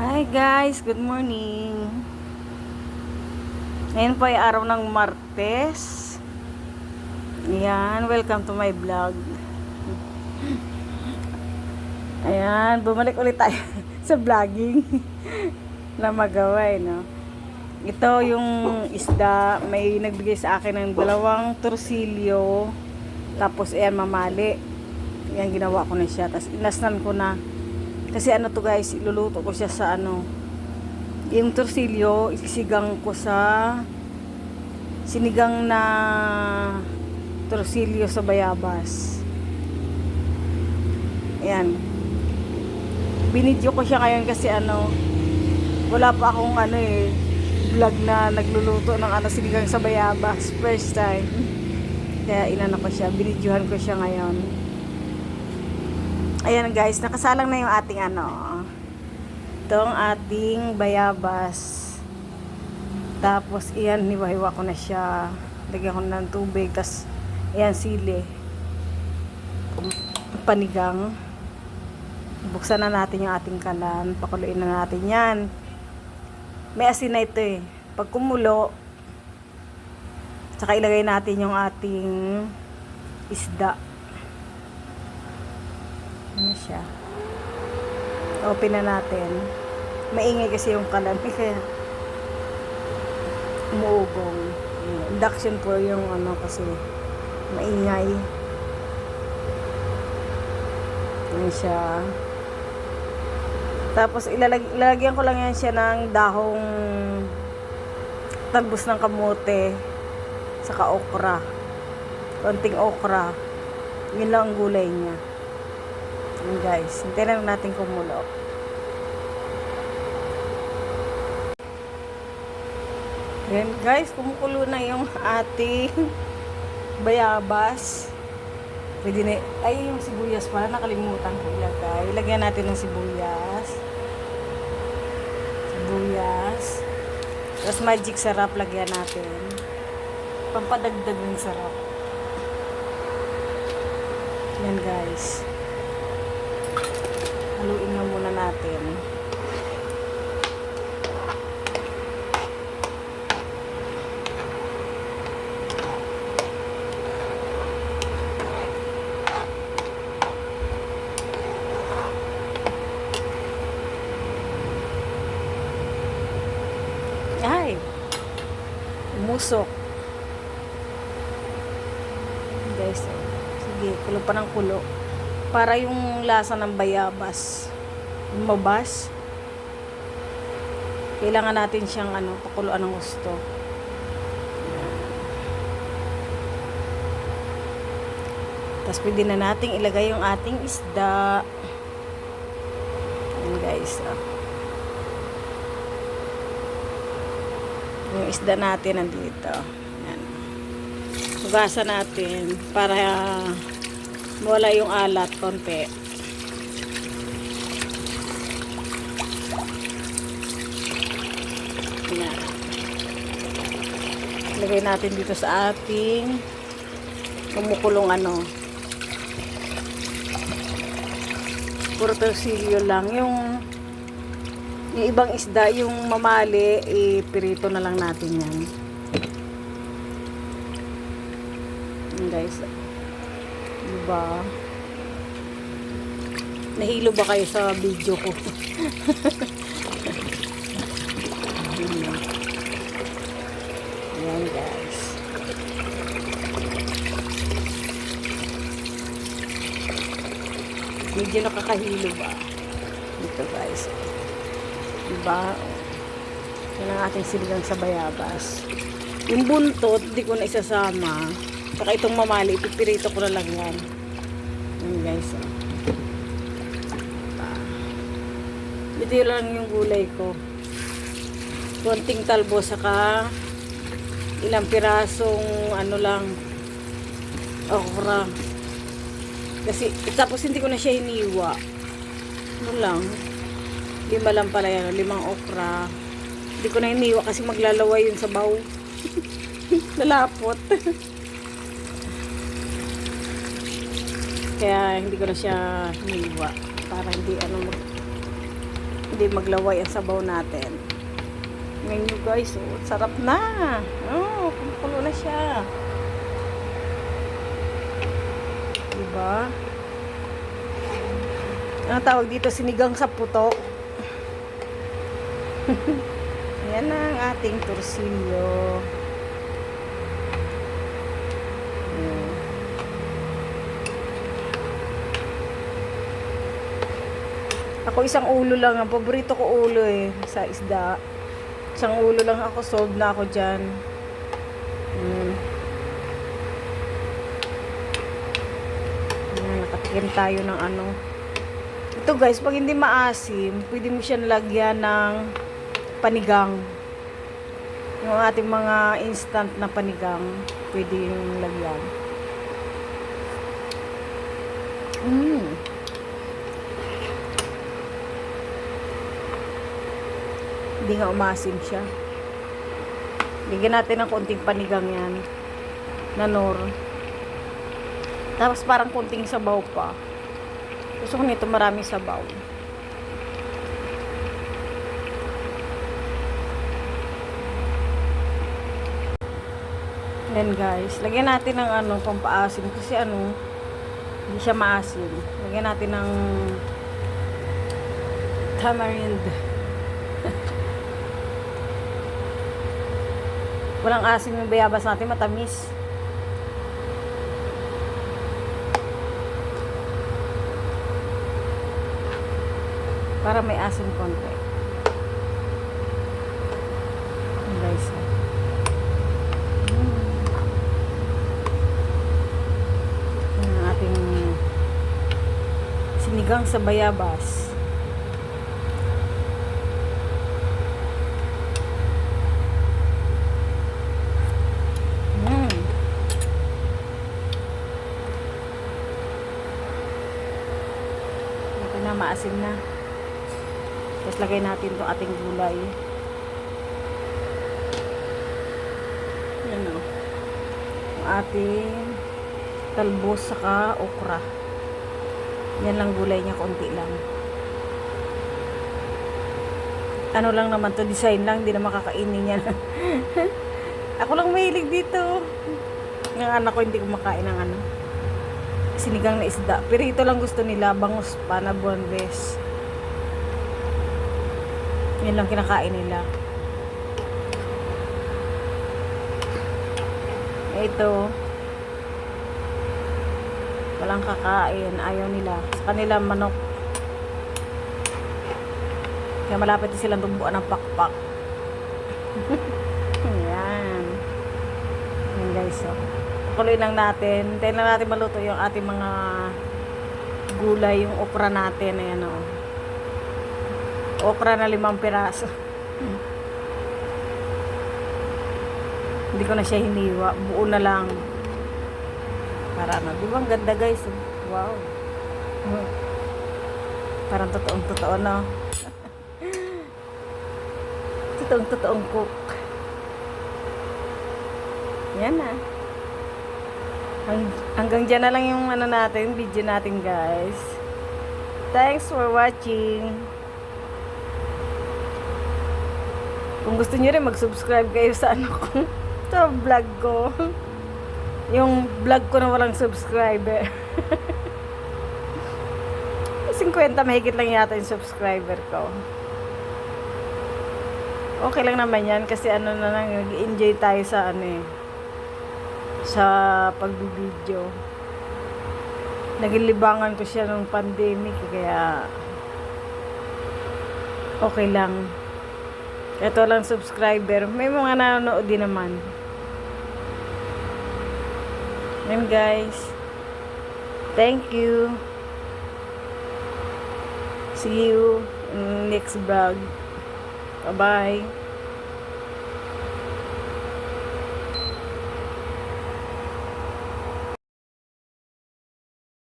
Hi guys, good morning. Ngayon po ay araw ng Martes. Ayan, welcome to my vlog. Ayan, bumalik ulit tayo sa vlogging na magaway, no? Ito yung isda, may nagbigay sa akin ng 2 torsilyo. Tapos ayan, mamali. Ayan, ginawa ko na siya. Tapos inasnan ko na. Kasi ano to guys, iluluto ko siya sa yung torsilyo, isisigang ko sa sinigang na torsilyo sa bayabas. Ayan. Binidyo ko siya ngayon kasi wala pa akong vlog na nagluluto ng sinigang sa bayabas. First time. Kaya inano ko siya, binidyohan ko siya ngayon. Ayan guys, nakasalang na yung ating itong ating bayabas. Tapos iyan, hiwa-hiwa ko na siya. Lagyan ko na ng tubig. Tapos ayan, sili. Panigang. Buksan na natin yung ating kalan. Pakuluin na natin yan. May asin na ito eh. Pag kumulo, saka ilagay natin yung ating isda. Ano siya? Open na natin. Maingay kasi yung kalan. Kaya umuugong. Induction po yung kasi maingay. Ano siya? Tapos ilalagyan ko lang yan siya ng dahong talbos ng kamote saka okra. Konting okra. Yun lang ang gulay niya. Ayan guys, hintayin lang natin kumulo. Ayan guys, kumukulo na yung ating bayabas. Pwede na, yung sibuyas pala, nakalimutan ko ilagay. Ilagyan natin ng sibuyas. Tapos magic sarap lagyan natin. Pampadagdag ng sarap. Ayan guys. Haluin na muna natin. Ay! Umusok. Guys, sige, kulo pa ng kulo. Para yung lasa ng bayabas lumabas. Kailangan natin siyang pakuluan ng gusto. Tapos pwede na nating ilagay yung ating isda. Ayan guys. Yung isda natin nandito. Ayan. Hugasan natin para mawala yung alat konti. Ayan. Lagay natin dito sa ating kumukulong puro torsilyo lang. Yung ibang isda, yung mamali, pirito na lang natin yan. Ayan guys. Diba? Nahilo ba kayo sa video ko? Ayan guys. Medyo nakakahilo ba? Ito guys. Diba? Yan ang ating sinigang sa bayabas. Yung buntot, di ko na isasama. Saka itong mamali, ipipirito ko na lang yan. Ayan guys. Ito lang yung gulay ko. Konting talbo, saka ilang pirasong okra. Kasi tapos hindi ko na siya hiniwa. Lang 5 lang pala yan, 5 okra. Hindi ko na hiniwa kasi maglalaway yun sa baw. Lalapot. Kaya hindi ko na siya hiniwa para hindi hindi maglaway ang sabaw natin. Ngayon nyo guys, oh, sarap na. Oh, kumukulo na siya. Diba? Ang tawag dito, sinigang sa putok. Yan ang ating torsilyo. Ayan. Ako isang ulo lang. Ang paborito ko ulo sa isda. Isang ulo lang ako. Sold na ako dyan. Ayan, nakatikim tayo ng ano. Ito guys, pag hindi maasim, pwede mo siya lagyan ng panigang. Yung ating mga instant na panigang, pwede yung lagyan. Hindi nga umasim siya. Bigyan natin ng konting panigang yan. Nanor. Tapos parang konting sabaw pa. Gusto ko nito maraming sabaw. Then guys, lagyan natin ng ano, pampaasim kasi ano, hindi siya maasim. Lagyan natin ng tamarind. Walang asim yung bayabas natin, matamis. Para may asim konti. Guys, ang ating sinigang sa bayabas. Ito na, maasim na. Tapos lagay natin itong ating gulay. Yan o. Ang ating talbos saka okra. Yan lang gulay niya, konti lang. Ano lang naman to, design lang, hindi na makakainin niya. Ako lang mahilig dito. Yung anak ko hindi kumakain ng ano, sinigang na isda. Pero ito lang gusto nila, bangus pa na boneless. Yan lang kinakain nila. Ito, walang kakain, ayaw nila. Sa kanila manok. Kaya malapit silang tumbuan ng pakpak. Yan. Yan guys, oh. Pakuloy lang natin. Hintayin lang natin maluto yung ating mga gulay, yung okra natin. Ayan, oh. Okra na 5 piraso. Hindi ko na siya hiniwa. Buo na lang. Para ano. Di ba ang ganda guys? Wow. Parang totoong-totoo na. Totoong-totoong cook. Yan na. Hanggang dyan na lang yung ano natin, video natin guys. Thanks for watching. Kung gusto niyo rin mag-subscribe kayo sa ano ko, sa vlog ko. Yung vlog ko na walang subscriber. 50 mahigit lang yata yung subscriber ko. Okay lang naman yan kasi ano na lang, nag-enjoy tayo sa ano sa pagbibideo. Nagilibangan ko siya nung pandemic kaya okay lang. Ito lang subscriber. May mga nanonood din naman. And guys, thank you. See you in next vlog. Bye-bye.